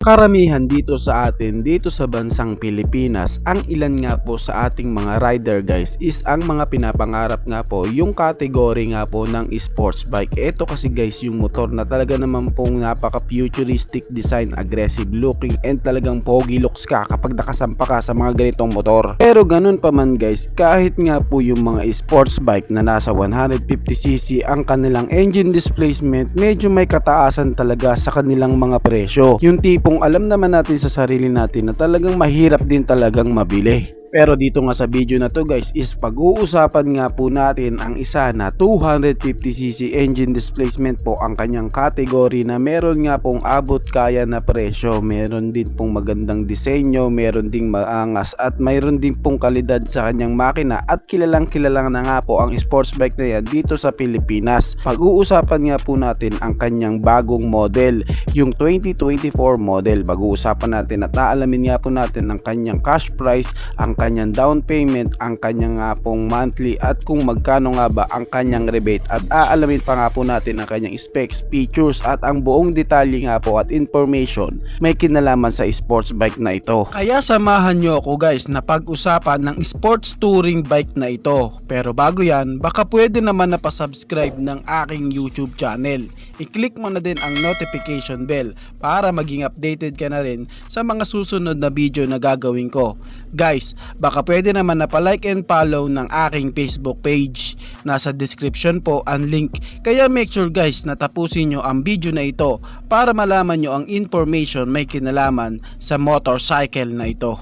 Karamihan dito sa atin, dito sa bansang Pilipinas, ang ilan nga po sa ating mga rider guys is ang mga pinapangarap nga po yung category nga po ng sports bike. Ito kasi guys yung motor na talaga naman pong napaka futuristic design, aggressive looking and talagang pogi looks ka kapag nakasampa ka sa mga ganitong motor. Pero ganun pa man guys, kahit nga po yung mga sports bike na nasa 150cc ang kanilang engine displacement, medyo may kataasan talaga sa kanilang mga presyo. Yung tipong alam naman natin sa sarili natin na talagang mahirap din talagang mabili. Pero dito nga sa video na to guys is pag-uusapan nga po natin ang isa na 250cc engine displacement po ang kanyang category na meron nga pong abot kaya na presyo, meron din pong magandang disenyo, meron ding maangas at mayroon din pong kalidad sa kanyang makina at kilalang na nga po ang sports bike na yan dito sa Pilipinas. Pag-uusapan nga po natin ang kanyang bagong model, yung 2024 model. Pag-uusapan natin at aalamin nga po natin ang kanyang cash price, ang kanyang down payment, ang kanyang nga pong monthly at kung magkano nga ba ang kanyang rebate at aalamin pa nga po natin ang kanyang specs, features at ang buong detalye nga po at information may kinalaman sa sports bike na ito. Kaya samahan nyo ako guys na pag-usapan ng sports touring bike na ito. Pero bago yan, baka pwede naman na pa-subscribe ng aking YouTube channel. I-click mo na din ang notification bell para maging updated ka na rin sa mga susunod na video na gagawin ko. Guys, baka pwede naman na pa-like and follow ng aking Facebook page. Nasa description po ang link. Kaya make sure guys na tapusin nyo ang video na ito para malaman nyo ang information may kinalaman sa motorcycle na ito.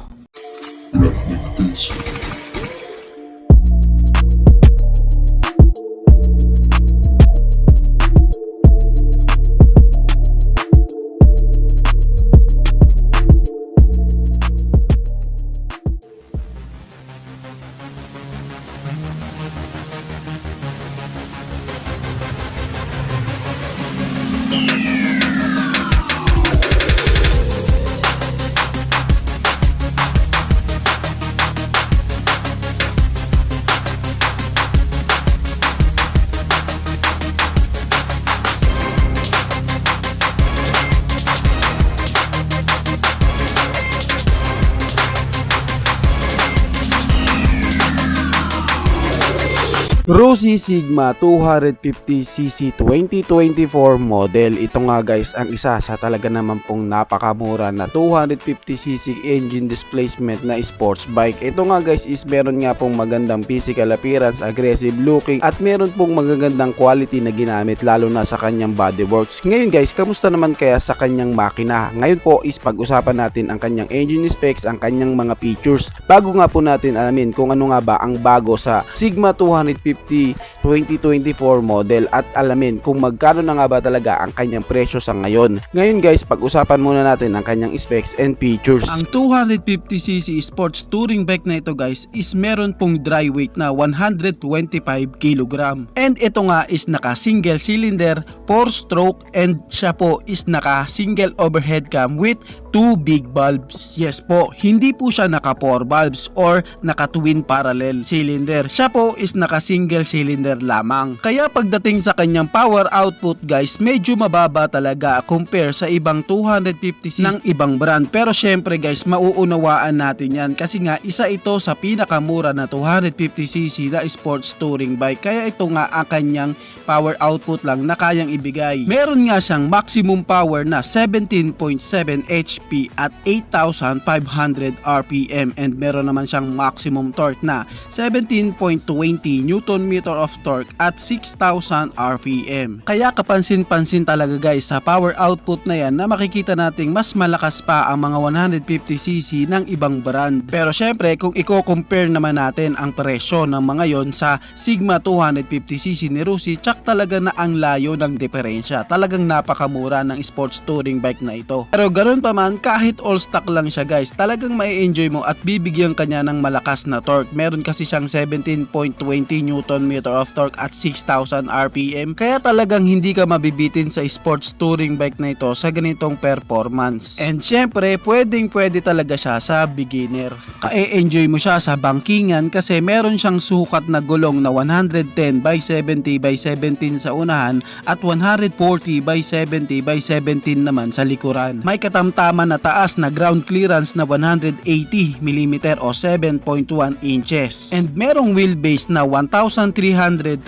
Rossi Sigma 250cc 2024 model. Ito nga guys ang isa sa talaga naman pong napakamura na 250cc engine displacement na sports bike. Ito nga guys is meron nga pong magandang physical appearance, aggressive looking at meron pong magagandang quality na ginamit lalo na sa kanyang bodyworks. Ngayon guys, kamusta naman kaya sa kanyang makina? Ngayon po is pag-usapan natin ang kanyang engine specs, ang kanyang mga features. Bago nga po natin alamin kung ano nga ba ang bago sa Sigma 250 2024 model at alamin kung magkano na nga ba talaga ang kanyang presyo sa ngayon. Ngayon guys, pag-usapan muna natin ang kanyang specs and features. Ang 250cc sports touring bike na ito guys is meron pong dry weight na 125 kg. And ito nga is naka single cylinder, 4-stroke and siya po is naka single overhead cam with 2 big bulbs. Yes po, hindi po siya naka 4 bulbs or naka twin parallel cylinder. Siya po is naka single cylinder lamang. Kaya pagdating sa kanyang power output guys, medyo mababa talaga compare sa ibang 250cc ng ibang brand. Pero syempre guys, mauunawaan natin yan kasi nga isa ito sa pinakamura na 250cc na sports touring bike. Kaya ito nga ang kanyang power output lang na kayang ibigay. Meron nga siyang maximum power na 17.7 HP at 8,500 RPM and meron naman siyang maximum torque na 17.20 Newton meter of torque at 6,000 RPM. Kaya kapansin-pansin talaga guys sa power output na yan na makikita nating mas malakas pa ang mga 150cc ng ibang brand. Pero syempre kung i-compare naman natin ang presyo ng mga yon sa Sigma 250cc ni Rossi, tsak talaga na ang layo ng diferensya. Talagang napakamura ng sports touring bike na ito. Pero ganoon pa man, kahit all stock lang siya guys, talagang mai-enjoy mo at bibigyan kanya ng malakas na torque. Meron kasi siyang 17.20 Newton Nm of torque at 6,000 RPM. Kaya talagang hindi ka mabibitin sa sports touring bike na ito sa ganitong performance. And syempre, pwede talaga siya sa beginner. Ka-enjoy mo siya sa bangkingan kasi meron siyang sukat na gulong na 110 by 70 by 17 sa unahan at 140 by 70 by 17 naman sa likuran. May katamtaman na taas na ground clearance na 180 mm o 7.1 inches. And merong wheelbase na 1,335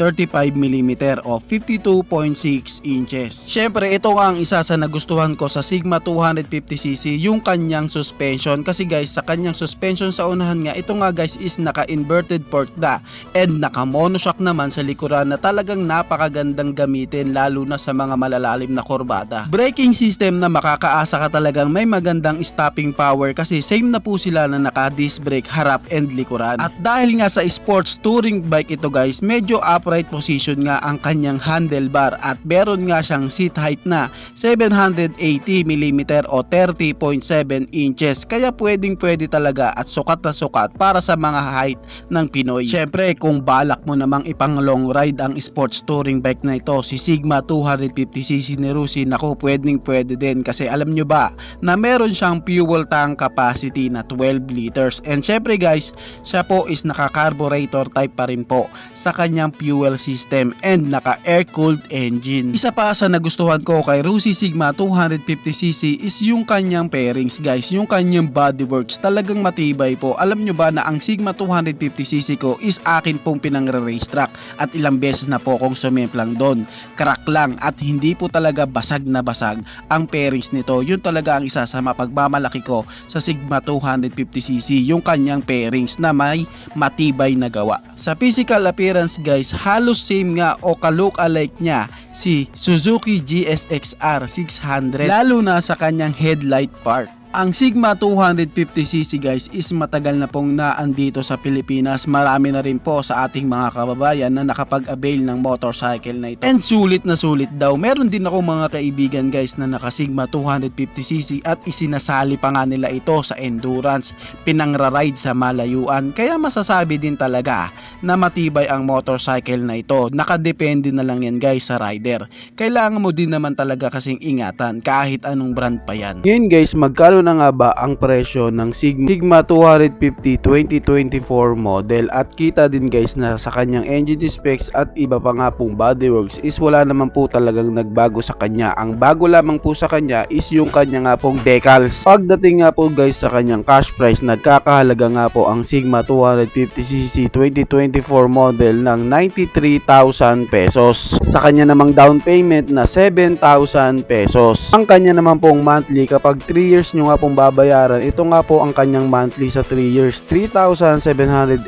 mm o 52.6 inches. Syempre, ito ang isa sa nagustuhan ko sa Sigma 250cc, yung kanyang suspension. Kasi guys, sa kanyang suspension sa unahan nga, ito nga guys is naka-inverted fork na and naka-monoshock naman sa likuran na talagang napakagandang gamitin lalo na sa mga malalalim na kurbada. Braking system na makakaasa ka talagang may magandang stopping power kasi same na po sila na naka-disc brake harap and likuran. At dahil nga sa sports touring bike ito guys, medyo upright position nga ang kanyang handlebar at meron nga siyang seat height na 780 mm o 30.7 inches. Kaya pwede talaga at sukat na sukat para sa mga height ng Pinoy. Syempre, kung balak mo namang ipang long ride ang sports touring bike na ito, si Sigma 250cc ni Rusi, naku, pwede din kasi alam nyo ba na meron siyang fuel tank capacity na 12 liters. And syempre guys, siya po is naka-carburetor type pa rin po sa kanyang fuel system and naka-air cooled engine. Isa pa sa nagustuhan ko kay Rusi Sigma 250cc is yung kanyang pairings guys, yung kanyang bodyworks talagang matibay po. Alam nyo ba na ang Sigma 250cc ko is akin pong pinang-race track at ilang beses na po akong sumemplang doon. Crack lang at hindi po talaga basag na basag ang pairings nito. Yun talaga ang isa sa mapagmamalaki ko sa Sigma 250cc, yung kanyang pairings na may matibay na gawa. Sa physical appearance guys, halos same nga o ka-look-alike niya si Suzuki GSX-R 600 lalo na sa kanyang headlight part. Ang Sigma 250cc guys is matagal na pong naandito sa Pilipinas. Marami na rin po sa ating mga kababayan na nakapag-avail ng motorcycle na ito. And sulit na sulit daw. Meron din ako mga kaibigan guys na naka Sigma 250cc at isinasali pa nga nila ito sa endurance. Pinangra-ride sa malayuan. Kaya masasabi din talaga na matibay ang motorcycle na ito. Nakadepende na lang yan guys sa rider. Kailangan mo din naman talaga kasing ingatan kahit anong brand pa yan. Ngayon guys, magkano na nga ba ang presyo ng Sigma 250 2024 model? At kita din guys na sa kanyang engine specs at iba pa nga pong bodyworks is wala naman po talagang nagbago sa kanya. Ang bago lamang po sa kanya is yung kanya nga pong decals. Pagdating nga po guys sa kanyang cash price, nagkakahalaga nga po ang Sigma 250cc 2024 model ng 93,000 pesos. Sa kanya namang down payment na 7,000 pesos. Ang kanya naman pong monthly kapag 3 years nyo nga pong babayaran, ito nga po ang kanyang monthly sa 3 years, 3,780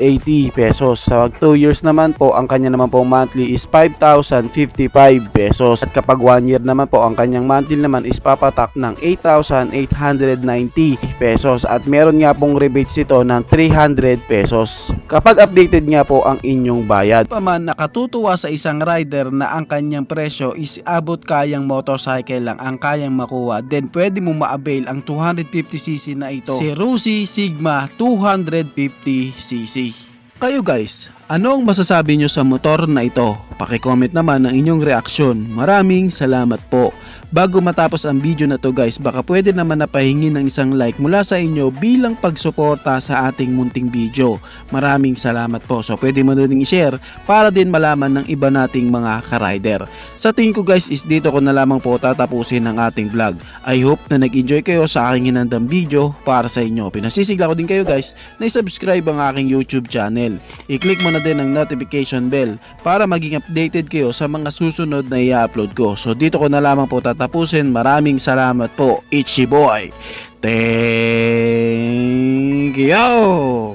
pesos. Sa 2 years naman po, ang kanya naman pong monthly is 5,055 pesos. At kapag 1 year naman po, ang kanyang monthly naman is papatak ng 8,890 pesos. At meron nga pong rebates ito ng 300 pesos kapag updated nga po ang inyong bayad. Paman, nakatutuwa sa isang rider na ang kanyang presyo is abot kayang motorcycle lang ang kayang makuha, then pwede mo ma-avail ang 250cc na ito, si Rusi Sigma 250cc. Kayo guys, ano ang masasabi nyo sa motor na ito? Paki-comment naman ang inyong reaksyon. Maraming salamat po. Bago matapos ang video na to guys, baka pwede naman napahingi ng isang like mula sa inyo bilang pagsuporta sa ating munting video. Maraming salamat po. So pwede mo na rin i-share para din malaman ng iba nating mga ka-rider. Sa tingin ko guys is dito ko na lamang po tatapusin ang ating vlog. I hope na nag-enjoy kayo sa aking hinandang video para sa inyo. Pinasisigla ko din kayo guys na i-subscribe ang aking YouTube channel. I-click mo na din ang notification bell para maging updated kayo sa mga susunod na i-upload ko. So dito ko na lamang po tatapusin. Maraming salamat po. Ichi boy. Thank you.